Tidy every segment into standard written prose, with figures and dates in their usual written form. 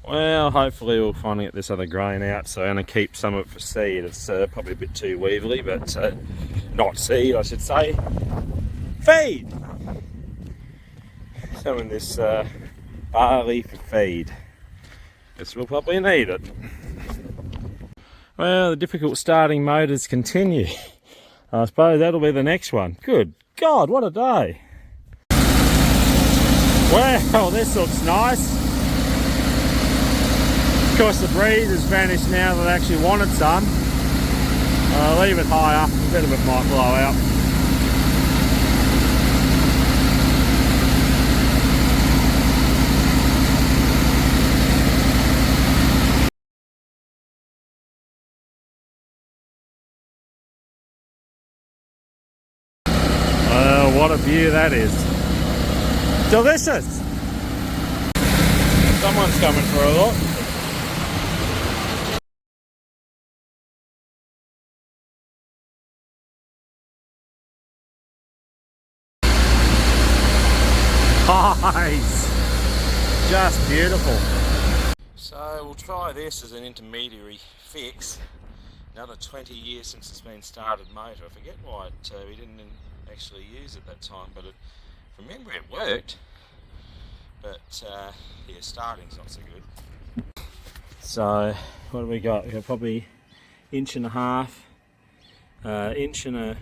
Well, hopefully we'll finally get this other grain out, so I'm going to keep some of it for seed. It's probably a bit too weevily, but not seed, I should say. Feed! Some of this barley for feed. Guess we'll probably need it. Well, the difficult starting motors continue. I suppose that'll be the next one. Good God, what a day! Well, this looks nice. Of course, the breeze has vanished now that I actually wanted some. I'll leave it high up, a bit of it might blow out. What a view that is. Delicious! Someone's coming for a look. Nice! Just beautiful. So we'll try this as an intermediary fix. Another 20 years since it's been started motor. I forget why we didn't actually use it that time, but remember it worked. But yeah, starting's not so good. So what do we got? We've got probably 1.5 inch and a,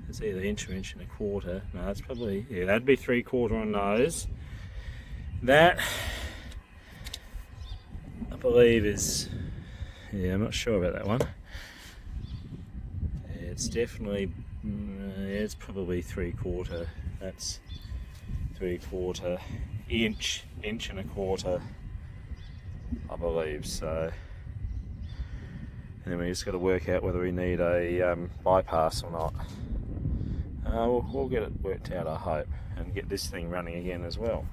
it's either inch or inch and a quarter. No, it's probably, yeah, that'd be 3/4 on those. That I believe is, yeah, I'm not sure about that one. It's definitely, it's probably 3/4. That's 3/4 inch, inch and a quarter, I believe. So, and then we just got to work out whether we need a bypass or not. We'll get it worked out, I hope, and get this thing running again as well.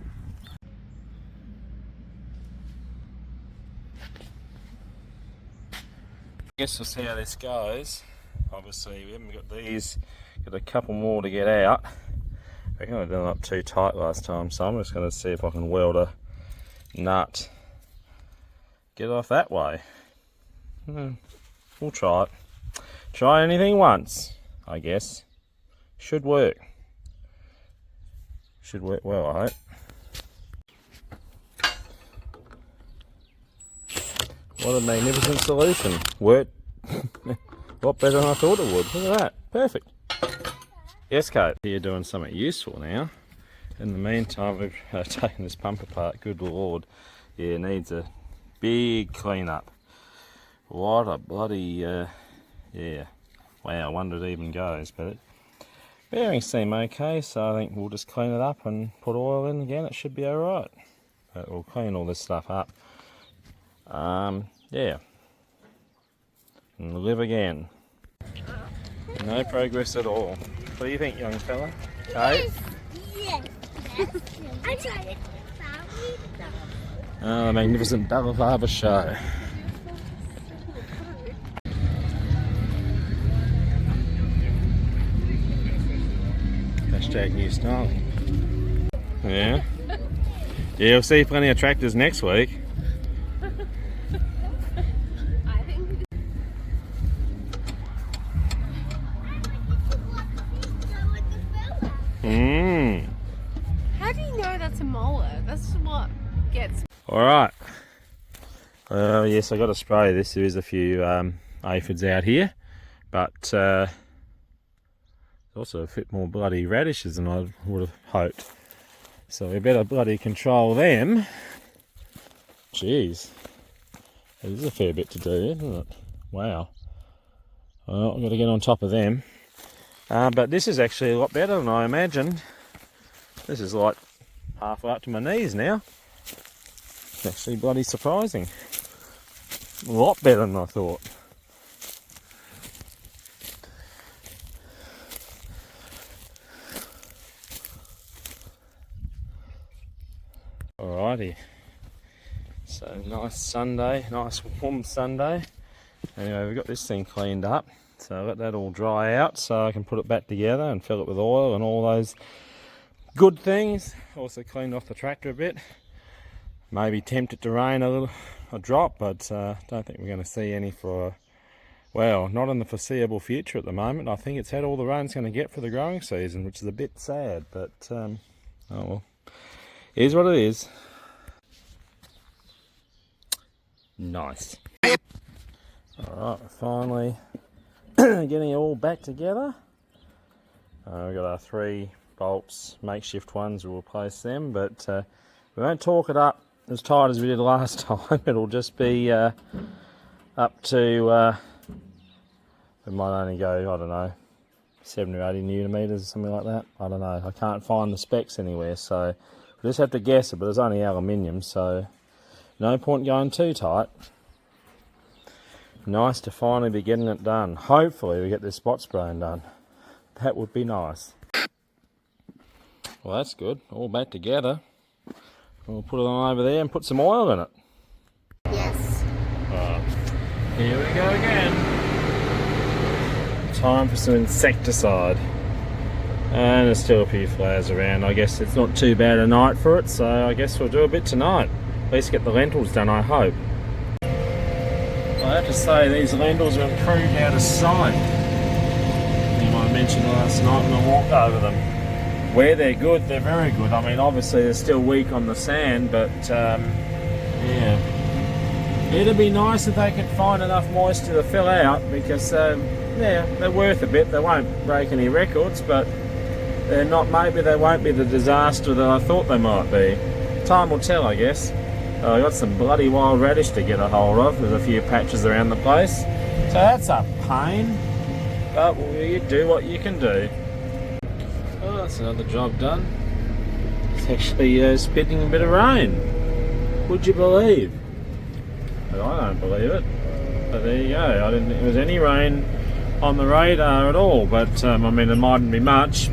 I guess we'll see how this goes. Obviously we haven't got these, got a couple more to get out. I reckon I did it up too tight last time, so I'm just going to see if I can weld a nut, get it off that way. We'll try it. Try anything once, I guess. Should work. Should work well, I hope. What a magnificent solution. Worked a lot better than I thought it would. Look at that. Perfect. Yes, Kate. You're doing something useful now. In the meantime, we've taken this pump apart. Good Lord. Yeah, it needs a big clean up. What a bloody, yeah. Wow, I wonder it even goes, but bearings seem okay, so I think we'll just clean it up and put oil in again. It should be alright. But we'll clean all this stuff up. Yeah. And live again. No progress at all. What do you think, young fella? Kate? Yes. I tried it. Oh, the magnificent Balaklava show. Hashtag new styling. Yeah. Yeah, we'll see plenty of tractors next week. How do you know that's a molar? That's what gets... Alright. Yes, I got to spray this. There is a few aphids out here, but also a bit more bloody radishes than I would have hoped. So we better bloody control them. Jeez. It is a fair bit to do, isn't it? Wow. Well, I've got to get on top of them. But this is actually a lot better than I imagined. This is like halfway up to my knees now. It's actually bloody surprising. A lot better than I thought. Alrighty. So nice Sunday, nice warm Sunday. Anyway, we've got this thing cleaned up. So let that all dry out so I can put it back together and fill it with oil and all those good things. Also cleaned off the tractor a bit. maybe tempt it to rain a drop, but don't think we're going to see any for, well, not in the foreseeable future at the moment. I think it's had all the rain it's going to get for the growing season, which is a bit sad, but oh well, it is what it is. Nice. Alright, finally getting it all back together. We've got our 3 bolts, makeshift ones, we'll replace them, but we won't torque it up as tight as we did last time. It'll just be up to, it might only go, I don't know, 70 or 80 newton meters or something like that. I don't know, I can't find the specs anywhere, so we'll just have to guess it, but it's only aluminium, so no point going too tight. Nice to finally be getting it done. Hopefully we get this spot spraying done. That would be nice. Well, that's good. All back together. We'll put it on over there and put some oil in it. Yes. Alright. Here we go again. Time for some insecticide. And there's still a few flowers around. I guess it's not too bad a night for it, so I guess we'll do a bit tonight. At least get the lentils done, I hope. I have to say, these lentils are improved out of sight. I mentioned last night when I walked over them. Where they're good, they're very good. I mean, obviously they're still weak on the sand, but yeah. It'd be nice if they could find enough moisture to fill out, because yeah, they're worth a bit. They won't break any records, but they're not. Maybe they won't be the disaster that I thought they might be. Time will tell, I guess. I got some bloody wild radish to get a hold of. There's a few patches around the place, so that's a pain. But you do what you can do. Oh, that's another job done. It's actually spitting a bit of rain. Would you believe? But I don't believe it. But there you go. I didn't think there was any rain on the radar at all. But I mean, it mightn't be much.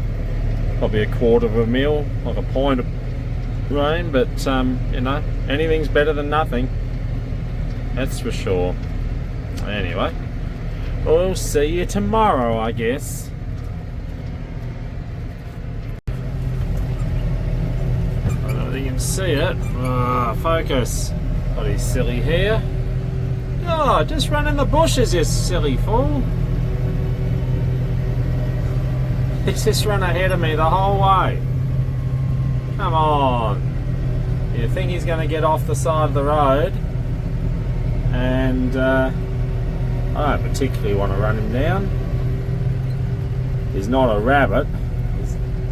Probably a quarter of a mil, like a point of rain. But you know, anything's better than nothing. That's for sure. Anyway. We'll see you tomorrow, I guess. I don't know if you can see it. Focus. Bloody silly hair. Oh, just run in the bushes, you silly fool. He's just run ahead of me the whole way. Come on. You think he's going to get off the side of the road? And, I don't particularly want to run him down. He's not a rabbit.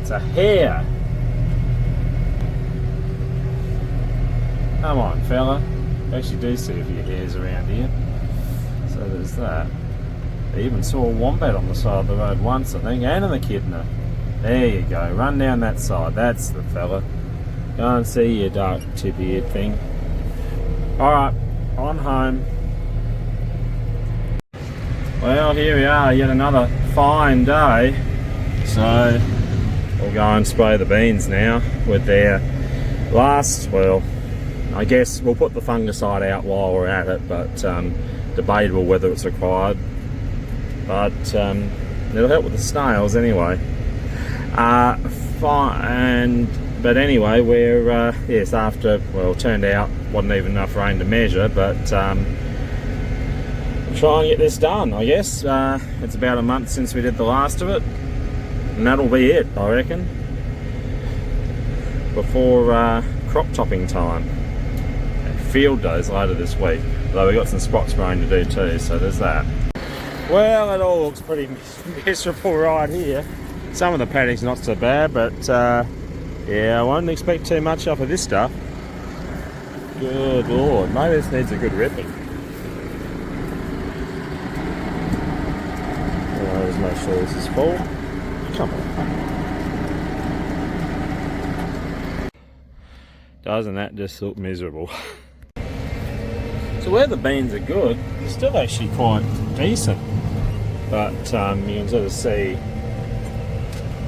It's a hare. Come on, fella. I actually do see a few hares around here. So there's that. I even saw a wombat on the side of the road once, I think, and an echidna. There you go. Run down that side. That's the fella. Go and see your dark tip-eared thing. Alright, on home. Well, here we are, yet another fine day. So, we'll go and spray the beans now with their last, well, I guess we'll put the fungicide out while we're at it, but debatable whether it's required. But it'll help with the snails anyway. Fine, but anyway, we're, yes, after, well, it turned out, wasn't even enough rain to measure, but try and get this done, I guess. It's about a month since we did the last of it, and that'll be it, I reckon, before crop topping time and field days later this week, although we've got some spot spraying to do too, so there's that. Well, it all looks pretty miserable right here. Some of the padding's not so bad, but yeah, I won't expect too much off of this stuff. Good lord, maybe this needs a good ripping. Just make sure this is full. Come on. Doesn't that just look miserable? So where the beans are good, they're still actually quite decent. But you can sort of see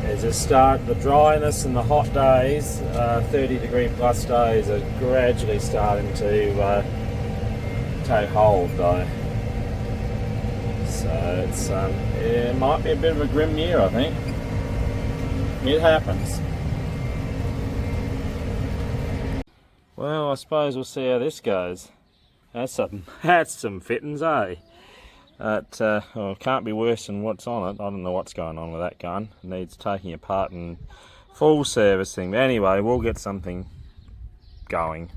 as it start, the dryness and the hot days, 30-degree plus days are gradually starting to take hold though. So it's it might be a bit of a grim year, I think. It happens. Well, I suppose we'll see how this goes. That's some fittings, eh? Well, it can't be worse than what's on it. I don't know what's going on with that gun. It needs taking apart and full servicing. But anyway, we'll get something going.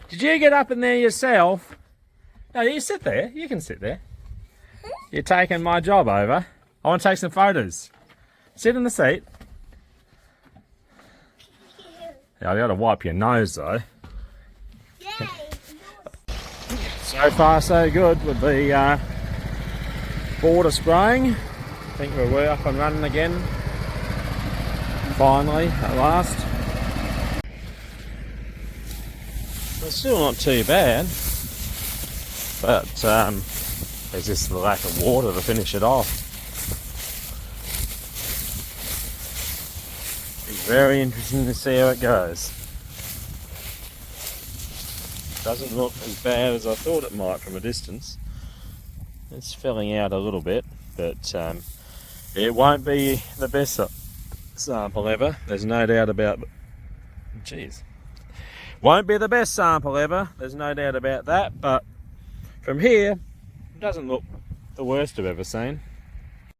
Did you get up in there yourself? No, you sit there. You can sit there. You're taking my job over. I want to take some photos. Sit in the seat. Yeah, you got to wipe your nose though. So far so good with the border spraying. I think we're up and running again. Finally, at last. It's still not too bad, but there's just the lack of water to finish it off. Be very interesting to see how it goes. Doesn't look as bad as I thought it might from a distance. It's filling out a little bit, but it won't be the best sample ever. There's no doubt about it. Jeez. Won't be the best sample ever, there's no doubt about that, but from here, it doesn't look the worst I've ever seen.